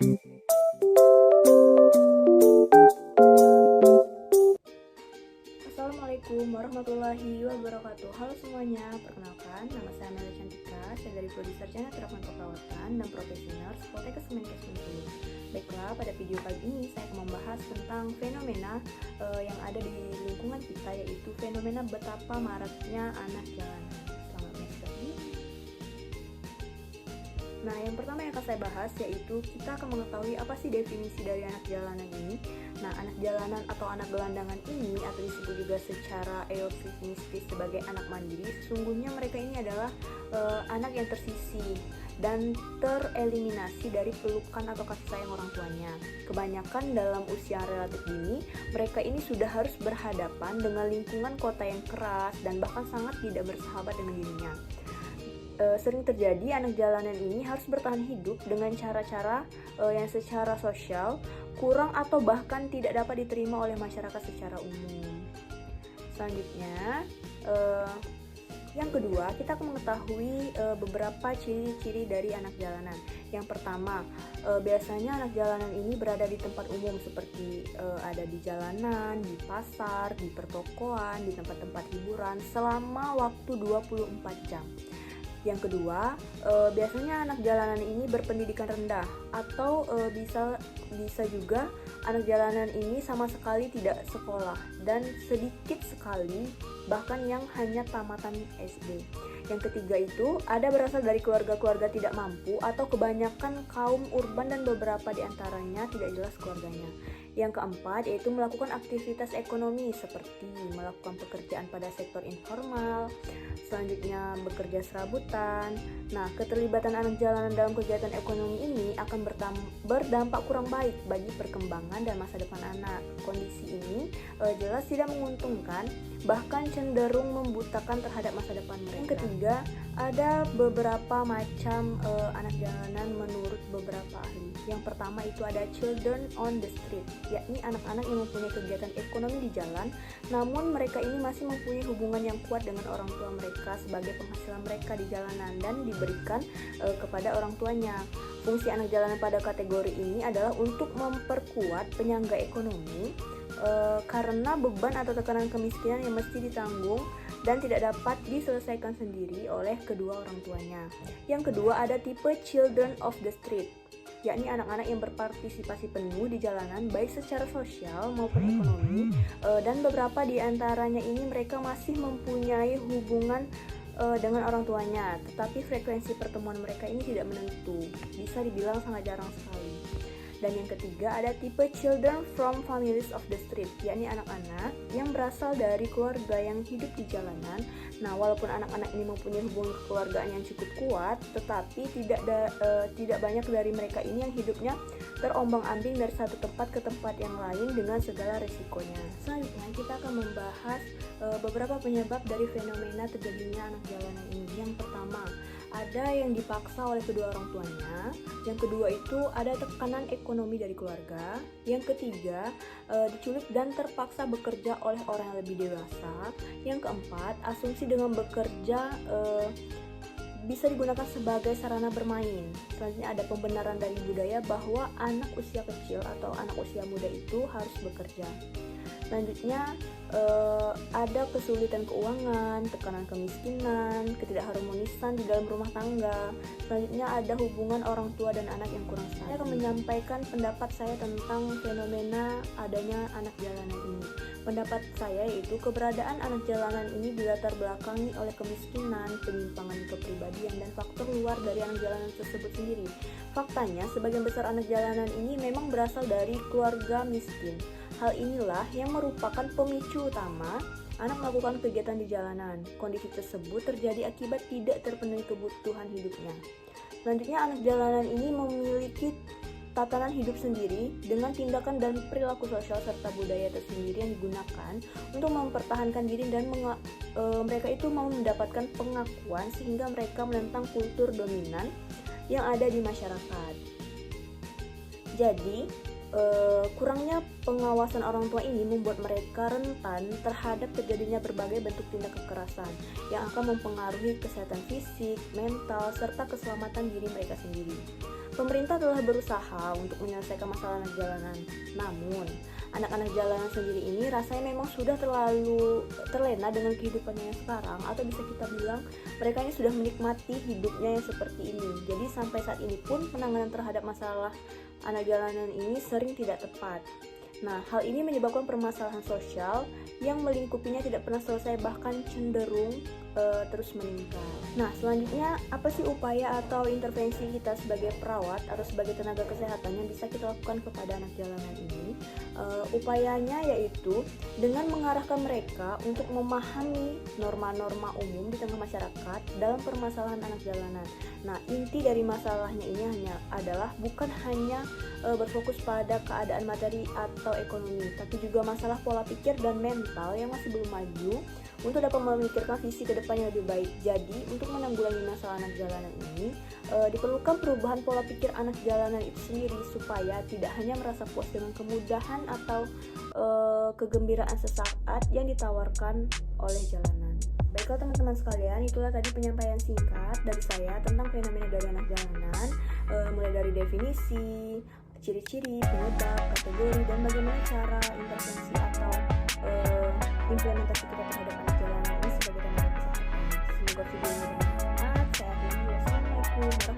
Assalamualaikum warahmatullahi wabarakatuh. Halo semuanya, perkenalkan nama saya Amelia Cantika. Saya dari Prodi Sarjana Terapan Keperawatan dan Profesi Nurse Poltekkes Kemenkes Bengkulu. Baiklah, pada video kali ini saya akan membahas tentang fenomena yang ada di lingkungan kita, yaitu fenomena betapa maraknya anak jalanan. Selamat menyaksikan. Nah, yang pertama yang akan saya bahas yaitu kita akan mengetahui apa sih definisi dari anak jalanan ini. Nah, anak jalanan atau anak gelandangan ini, atau disebut juga secara eufemistis sebagai anak mandiri, sesungguhnya mereka ini adalah anak yang tersisih dan tereliminasi dari pelukan atau kasih sayang orang tuanya. Kebanyakan dalam usia relatif dini, mereka ini sudah harus berhadapan dengan lingkungan kota yang keras dan bahkan sangat tidak bersahabat dengan dirinya. Sering terjadi anak jalanan ini harus bertahan hidup dengan cara-cara yang secara sosial kurang atau bahkan tidak dapat diterima oleh masyarakat secara umum. Selanjutnya, yang kedua, kita akan mengetahui beberapa ciri-ciri dari anak jalanan. Yang pertama, biasanya anak jalanan ini berada di tempat umum seperti ada di jalanan, di pasar, di pertokoan, di tempat-tempat hiburan selama waktu 24 jam. Yang kedua, biasanya anak jalanan ini berpendidikan rendah atau bisa juga anak jalanan ini sama sekali tidak sekolah dan sedikit sekali bahkan yang hanya tamatan SD. Yang ketiga itu ada berasal dari keluarga-keluarga tidak mampu atau kebanyakan kaum urban dan beberapa diantaranya tidak jelas keluarganya. Yang keempat yaitu melakukan aktivitas ekonomi seperti melakukan pekerjaan pada sektor informal, selanjutnya bekerja serabutan. Nah, keterlibatan anak jalanan dalam kegiatan ekonomi ini akan berdampak kurang baik bagi perkembangan dan masa depan anak. Kondisi ini jelas tidak menguntungkan, bahkan cenderung membutakan terhadap masa depan mereka. Yang ketiga, ada beberapa macam anak jalanan menurut beberapa ahli. Yang pertama itu ada children on the street, yakni anak-anak yang mempunyai kegiatan ekonomi di jalan, namun mereka ini masih mempunyai hubungan yang kuat dengan orang tua mereka sebagai penghasilan mereka di jalanan dan diberikan kepada orang tuanya. Fungsi anak jalanan pada kategori ini adalah untuk memperkuat penyangga ekonomi karena beban atau tekanan kemiskinan yang mesti ditanggung dan tidak dapat diselesaikan sendiri oleh kedua orang tuanya. Yang kedua ada tipe children of the street, yakni anak-anak yang berpartisipasi penuh di jalanan baik secara sosial maupun ekonomi, dan beberapa di antaranya ini mereka masih mempunyai hubungan dengan orang tuanya, tetapi frekuensi pertemuan mereka ini tidak menentu, bisa dibilang sangat jarang sekali. Dan yang ketiga ada tipe children from families of the street, yakni anak-anak yang berasal dari keluarga yang hidup di jalanan. Nah, walaupun anak-anak ini mempunyai hubungan kekeluargaan yang cukup kuat, tetapi tidak banyak dari mereka ini yang hidupnya terombang-ambing dari satu tempat ke tempat yang lain dengan segala resikonya. Selanjutnya kita akan membahas beberapa penyebab dari fenomena terjadinya anak jalanan ini. Yang pertama, ada yang dipaksa oleh kedua orang tuanya. Yang kedua itu ada tekanan ekonomi dari keluarga. Yang ketiga, diculik dan terpaksa bekerja oleh orang yang lebih dewasa. Yang keempat, asumsi dengan bekerja bisa digunakan sebagai sarana bermain. Selanjutnya ada pembenaran dari budaya bahwa anak usia kecil atau anak usia muda itu harus bekerja. Selanjutnya ada kesulitan keuangan, tekanan kemiskinan, ketidakharmonisan di dalam rumah tangga. Selanjutnya ada hubungan orang tua dan anak yang kurang stabil. Saya akan menyampaikan pendapat saya tentang fenomena adanya anak jalanan ini. Pendapat saya yaitu keberadaan anak jalanan ini dilatar belakangi oleh kemiskinan, penyimpangan kepribadian, dan faktor luar dari anak jalanan tersebut sendiri. Faktanya, sebagian besar anak jalanan ini memang berasal dari keluarga miskin. Hal inilah yang merupakan pemicu utama anak melakukan kegiatan di jalanan. Kondisi tersebut terjadi akibat tidak terpenuhi kebutuhan hidupnya. Selanjutnya, anak jalanan ini memiliki tatanan hidup sendiri dengan tindakan dan perilaku sosial serta budaya tersendiri yang digunakan untuk mempertahankan diri dan mereka itu mau mendapatkan pengakuan sehingga mereka menentang kultur dominan yang ada di masyarakat. Jadi, kurangnya pengawasan orang tua ini membuat mereka rentan terhadap terjadinya berbagai bentuk tindak kekerasan yang akan mempengaruhi kesehatan fisik, mental, serta keselamatan diri mereka sendiri. Pemerintah telah berusaha untuk menyelesaikan masalah anak jalanan. Namun, anak-anak jalanan sendiri ini rasanya memang sudah terlalu terlena dengan kehidupannya yang sekarang, atau bisa kita bilang mereka ini sudah menikmati hidupnya yang seperti ini. Jadi sampai saat ini pun penanganan terhadap masalah anak jalanan ini sering tidak tepat. Nah, hal ini menyebabkan permasalahan sosial yang melingkupinya tidak pernah selesai, bahkan cenderung terus meningkat. Nah, selanjutnya apa sih upaya atau intervensi kita sebagai perawat atau sebagai tenaga kesehatan yang bisa kita lakukan kepada anak jalanan ini? Upayanya yaitu dengan mengarahkan mereka untuk memahami norma-norma umum di tengah masyarakat dalam permasalahan anak jalanan. Nah, inti dari masalahnya ini adalah bukan hanya berfokus pada keadaan materi atau ekonomi, tapi juga masalah pola pikir dan mental yang masih belum maju untuk dapat memikirkan visi ke depan yang lebih baik. Jadi, untuk menanggulangi masalah anak jalanan ini, diperlukan perubahan pola pikir anak jalanan itu sendiri supaya tidak hanya merasa puas dengan kemudahan atau kegembiraan sesaat yang ditawarkan oleh jalanan. Baiklah teman-teman sekalian, itulah tadi penyampaian singkat dari saya tentang fenomena dari anak jalanan, mulai dari definisi, ciri-ciri, penyebab, kategori, dan bagaimana cara intervensi atau implementasi kita terhadap anak jalanan ini sebagai tenaga kesehatan. Semoga video ini bermanfaat. Saya akhiri. Wassalamualaikum warahmatullahi wabarakatuh.